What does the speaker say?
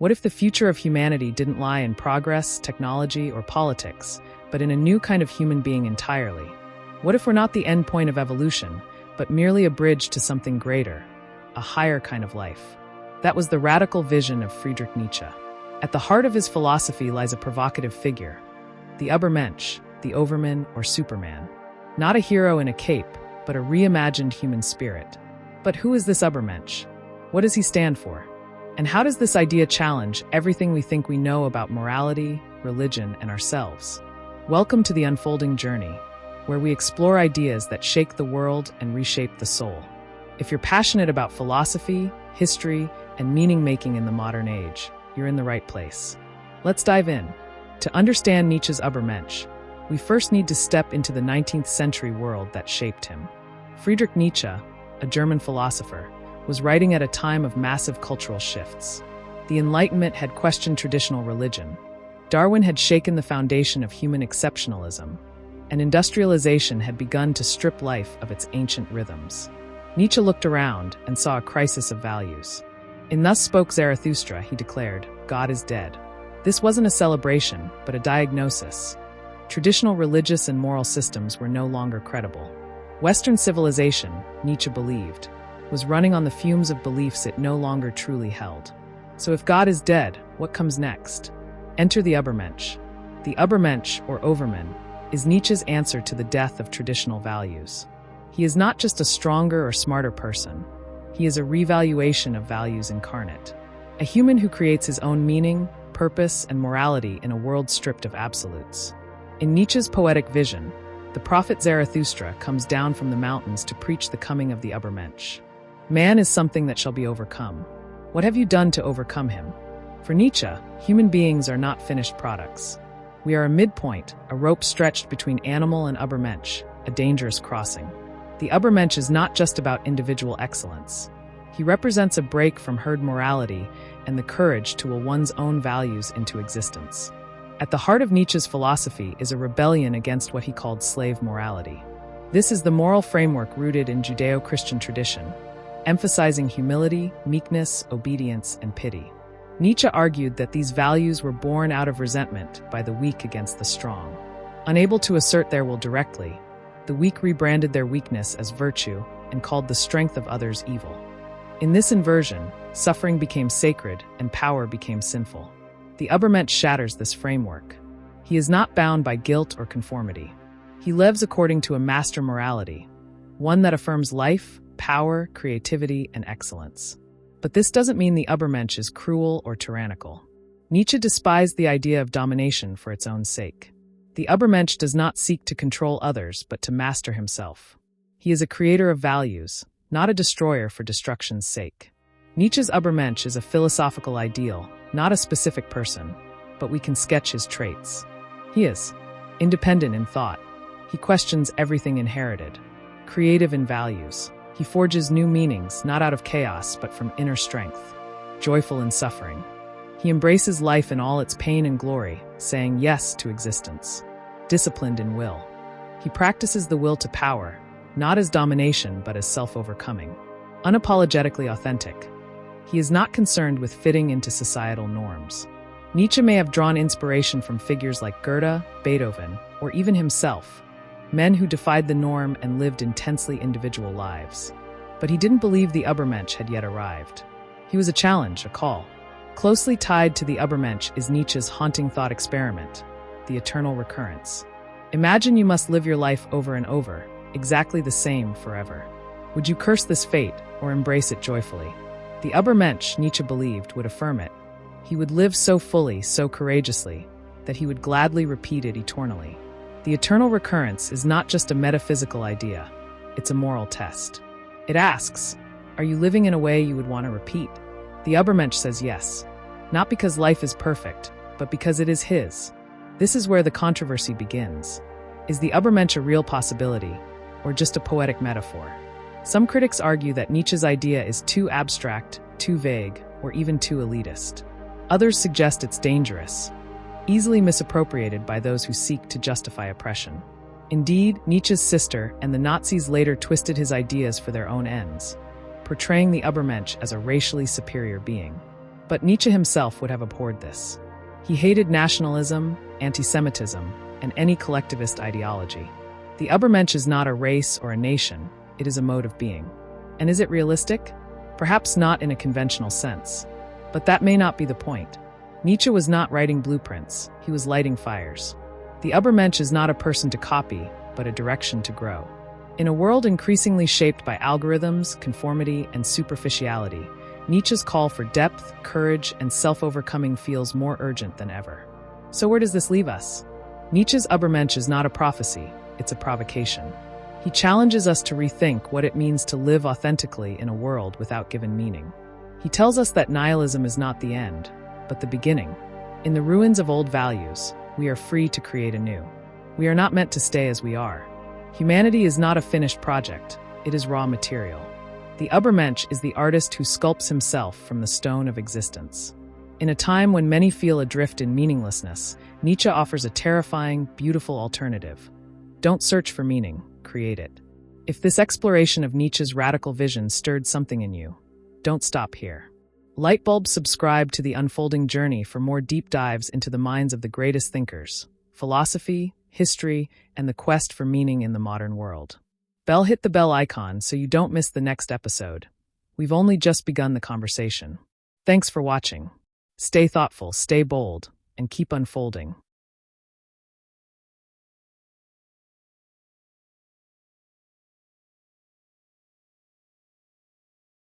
What if the future of humanity didn't lie in progress, technology, or politics, but in a new kind of human being entirely? What if we're not the end point of evolution, but merely a bridge to something greater, a higher kind of life? That was the radical vision of Friedrich Nietzsche. At the heart of his philosophy lies a provocative figure, the Übermensch, the Overman, or Superman. Not a hero in a cape, but a reimagined human spirit. But who is this Übermensch? What does he stand for? And how does this idea challenge everything we think we know about morality, religion, and ourselves? Welcome to the unfolding journey, where we explore ideas that shake the world and reshape the soul. If you're passionate about philosophy, history, and meaning-making in the modern age, you're in the right place. Let's dive in. To understand Nietzsche's Übermensch, we first need to step into the 19th century world that shaped him. Friedrich Nietzsche, a German philosopher, was writing at a time of massive cultural shifts. The Enlightenment had questioned traditional religion. Darwin had shaken the foundation of human exceptionalism, and industrialization had begun to strip life of its ancient rhythms. Nietzsche looked around and saw a crisis of values. In Thus Spoke Zarathustra, he declared, "God is dead." This wasn't a celebration, but a diagnosis. Traditional religious and moral systems were no longer credible. Western civilization, Nietzsche believed, was running on the fumes of beliefs it no longer truly held. So if God is dead, what comes next? Enter the Übermensch. The Übermensch, or Overman, is Nietzsche's answer to the death of traditional values. He is not just a stronger or smarter person. He is a revaluation of values incarnate. A human who creates his own meaning, purpose, and morality in a world stripped of absolutes. In Nietzsche's poetic vision, the prophet Zarathustra comes down from the mountains to preach the coming of the Übermensch. Man is something that shall be overcome. What have you done to overcome him? For Nietzsche, human beings are not finished products. We are a midpoint, a rope stretched between animal and Übermensch, a dangerous crossing. The Übermensch is not just about individual excellence. He represents a break from herd morality and the courage to will one's own values into existence. At the heart of Nietzsche's philosophy is a rebellion against what he called slave morality. This is the moral framework rooted in Judeo-Christian tradition, emphasizing humility, meekness, obedience, and pity. Nietzsche argued that these values were born out of resentment by the weak against the strong. Unable to assert their will directly, the weak rebranded their weakness as virtue and called the strength of others evil. In this inversion, suffering became sacred and power became sinful. The Übermensch shatters this framework. He is not bound by guilt or conformity. He lives according to a master morality, one that affirms life, power, creativity, and excellence. But this doesn't mean the Übermensch is cruel or tyrannical. Nietzsche despised the idea of domination for its own sake. The Übermensch does not seek to control others, but to master himself. He is a creator of values, not a destroyer for destruction's sake. Nietzsche's Übermensch is a philosophical ideal, not a specific person, but we can sketch his traits. He is independent in thought. He questions everything inherited, creative in values. He forges new meanings, not out of chaos, but from inner strength, joyful in suffering. He embraces life in all its pain and glory, saying yes to existence, disciplined in will. He practices the will to power, not as domination, but as self-overcoming, unapologetically authentic. He is not concerned with fitting into societal norms. Nietzsche may have drawn inspiration from figures like Goethe, Beethoven, or even himself, men who defied the norm and lived intensely individual lives. But he didn't believe the Übermensch had yet arrived. He was a challenge, a call. Closely tied to the Übermensch is Nietzsche's haunting thought experiment, the Eternal Recurrence. Imagine you must live your life over and over, exactly the same forever. Would you curse this fate or embrace it joyfully? The Übermensch, Nietzsche believed, would affirm it. He would live so fully, so courageously, that he would gladly repeat it eternally. The eternal recurrence is not just a metaphysical idea, it's a moral test. It asks, are you living in a way you would want to repeat? The Übermensch says yes, not because life is perfect, but because it is his. This is where the controversy begins. Is the Übermensch a real possibility, or just a poetic metaphor? Some critics argue that Nietzsche's idea is too abstract, too vague, or even too elitist. Others suggest it's dangerous, easily misappropriated by those who seek to justify oppression. Indeed, Nietzsche's sister and the Nazis later twisted his ideas for their own ends, portraying the Übermensch as a racially superior being. But Nietzsche himself would have abhorred this. He hated nationalism, anti-Semitism, and any collectivist ideology. The Übermensch is not a race or a nation, it is a mode of being. And is it realistic? Perhaps not in a conventional sense. But that may not be the point. Nietzsche was not writing blueprints, he was lighting fires. The Übermensch is not a person to copy, but a direction to grow. In a world increasingly shaped by algorithms, conformity, and superficiality, Nietzsche's call for depth, courage, and self-overcoming feels more urgent than ever. So where does this leave us? Nietzsche's Übermensch is not a prophecy, it's a provocation. He challenges us to rethink what it means to live authentically in a world without given meaning. He tells us that nihilism is not the end, but the beginning. In the ruins of old values, we are free to create anew. We are not meant to stay as we are. Humanity is not a finished project, it is raw material. The Übermensch is the artist who sculpts himself from the stone of existence. In a time when many feel adrift in meaninglessness, Nietzsche offers a terrifying, beautiful alternative. Don't search for meaning, create it. If this exploration of Nietzsche's radical vision stirred something in you, don't stop here. Lightbulb subscribe to The Unfolding Journey for more deep dives into the minds of the greatest thinkers, philosophy, history, and the quest for meaning in the modern world. Hit the bell icon so you don't miss the next episode. We've only just begun the conversation. Thanks for watching. Stay thoughtful, stay bold, and keep unfolding.